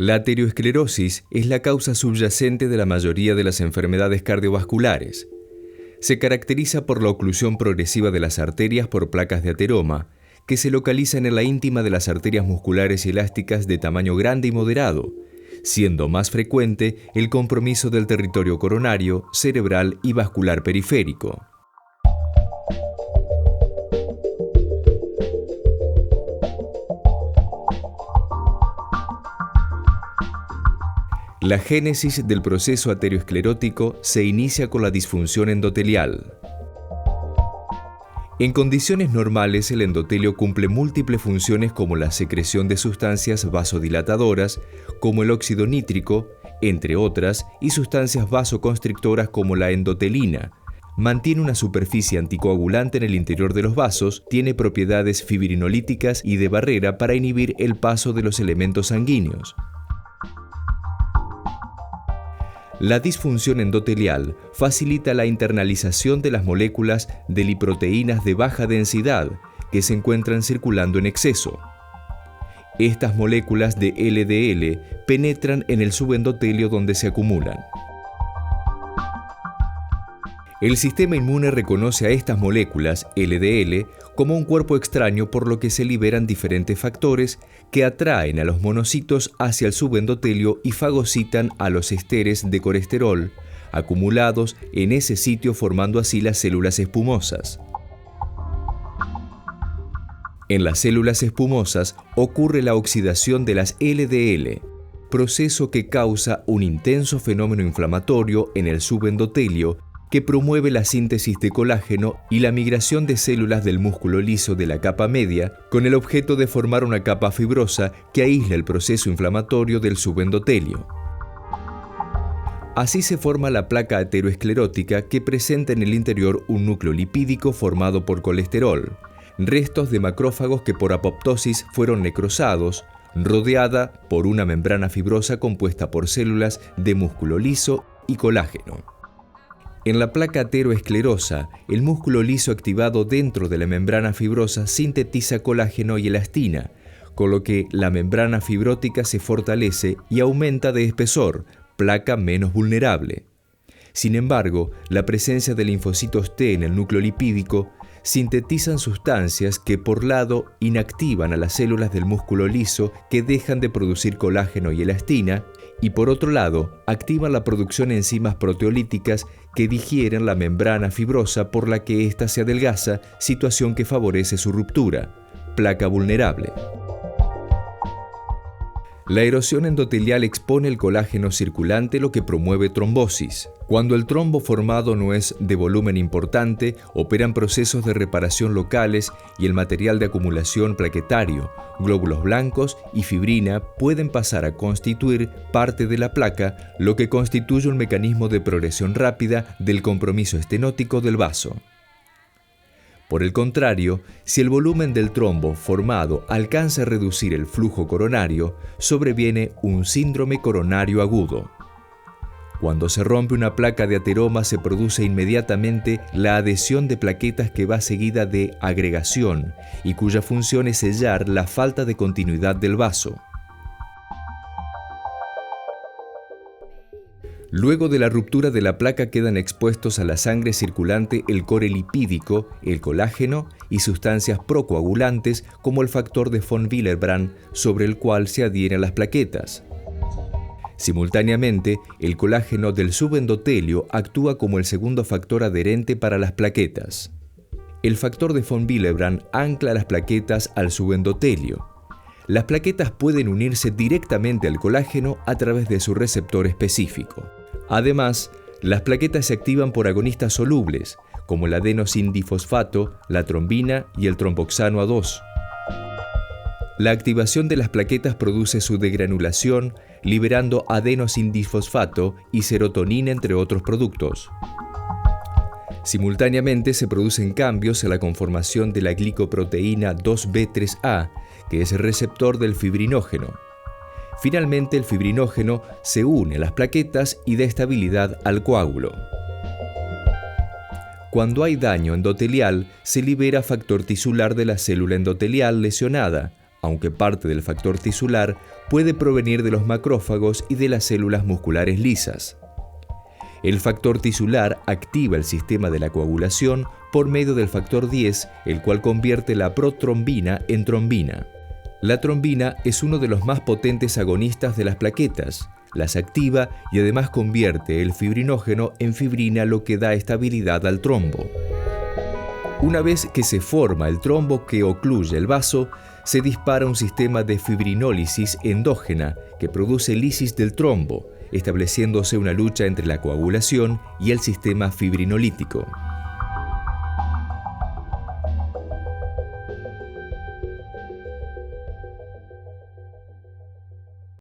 La aterosclerosis es la causa subyacente de la mayoría de las enfermedades cardiovasculares. Se caracteriza por la oclusión progresiva de las arterias por placas de ateroma, que se localizan en la íntima de las arterias musculares y elásticas de tamaño grande y moderado, siendo más frecuente el compromiso del territorio coronario, cerebral y vascular periférico. La génesis del proceso aterosclerótico se inicia con la disfunción endotelial. En condiciones normales, el endotelio cumple múltiples funciones como la secreción de sustancias vasodilatadoras, como el óxido nítrico, entre otras, y sustancias vasoconstrictoras como la endotelina. Mantiene una superficie anticoagulante en el interior de los vasos, tiene propiedades fibrinolíticas y de barrera para inhibir el paso de los elementos sanguíneos. La disfunción endotelial facilita la internalización de las moléculas de lipoproteínas de baja densidad que se encuentran circulando en exceso. Estas moléculas de LDL penetran en el subendotelio donde se acumulan. El sistema inmune reconoce a estas moléculas LDL como un cuerpo extraño, por lo que se liberan diferentes factores que atraen a los monocitos hacia el subendotelio y fagocitan a los esteres de colesterol acumulados en ese sitio, formando así las células espumosas. En las células espumosas ocurre la oxidación de las LDL, proceso que causa un intenso fenómeno inflamatorio en el subendotelio que promueve la síntesis de colágeno y la migración de células del músculo liso de la capa media con el objeto de formar una capa fibrosa que aísla el proceso inflamatorio del subendotelio. Así se forma la placa aterosclerótica, que presenta en el interior un núcleo lipídico formado por colesterol, restos de macrófagos que por apoptosis fueron necrosados, rodeada por una membrana fibrosa compuesta por células de músculo liso y colágeno. En la placa aterosclerosa, el músculo liso activado dentro de la membrana fibrosa sintetiza colágeno y elastina, con lo que la membrana fibrótica se fortalece y aumenta de espesor, placa menos vulnerable. Sin embargo, la presencia de linfocitos T en el núcleo lipídico sintetizan sustancias que por lado inactivan a las células del músculo liso, que dejan de producir colágeno y elastina, y por otro lado activan la producción de enzimas proteolíticas que digieren la membrana fibrosa, por la que ésta se adelgaza, situación que favorece su ruptura, placa vulnerable. La erosión endotelial expone el colágeno circulante, lo que promueve trombosis. Cuando el trombo formado no es de volumen importante, operan procesos de reparación locales y el material de acumulación plaquetario, glóbulos blancos y fibrina pueden pasar a constituir parte de la placa, lo que constituye un mecanismo de progresión rápida del compromiso estenótico del vaso. Por el contrario, si el volumen del trombo formado alcanza a reducir el flujo coronario, sobreviene un síndrome coronario agudo. Cuando se rompe una placa de ateroma, se produce inmediatamente la adhesión de plaquetas, que va seguida de agregación y cuya función es sellar la falta de continuidad del vaso. Luego de la ruptura de la placa quedan expuestos a la sangre circulante el core lipídico, el colágeno y sustancias procoagulantes como el factor de von Willebrand, sobre el cual se adhieren las plaquetas. Simultáneamente, el colágeno del subendotelio actúa como el segundo factor adherente para las plaquetas. El factor de von Willebrand ancla las plaquetas al subendotelio. Las plaquetas pueden unirse directamente al colágeno a través de su receptor específico. Además, las plaquetas se activan por agonistas solubles, como el adenosindifosfato, la trombina y el tromboxano A2. La activación de las plaquetas produce su degranulación, liberando adenosindifosfato y serotonina, entre otros productos. Simultáneamente se producen cambios en la conformación de la glicoproteína 2B3A, que es el receptor del fibrinógeno. Finalmente, el fibrinógeno se une a las plaquetas y da estabilidad al coágulo. Cuando hay daño endotelial, se libera factor tisular de la célula endotelial lesionada, aunque parte del factor tisular puede provenir de los macrófagos y de las células musculares lisas. El factor tisular activa el sistema de la coagulación por medio del factor 10, el cual convierte la protrombina en trombina. La trombina es uno de los más potentes agonistas de las plaquetas. Las activa y además convierte el fibrinógeno en fibrina, lo que da estabilidad al trombo. Una vez que se forma el trombo que ocluye el vaso, se dispara un sistema de fibrinólisis endógena que produce lisis del trombo, estableciéndose una lucha entre la coagulación y el sistema fibrinolítico.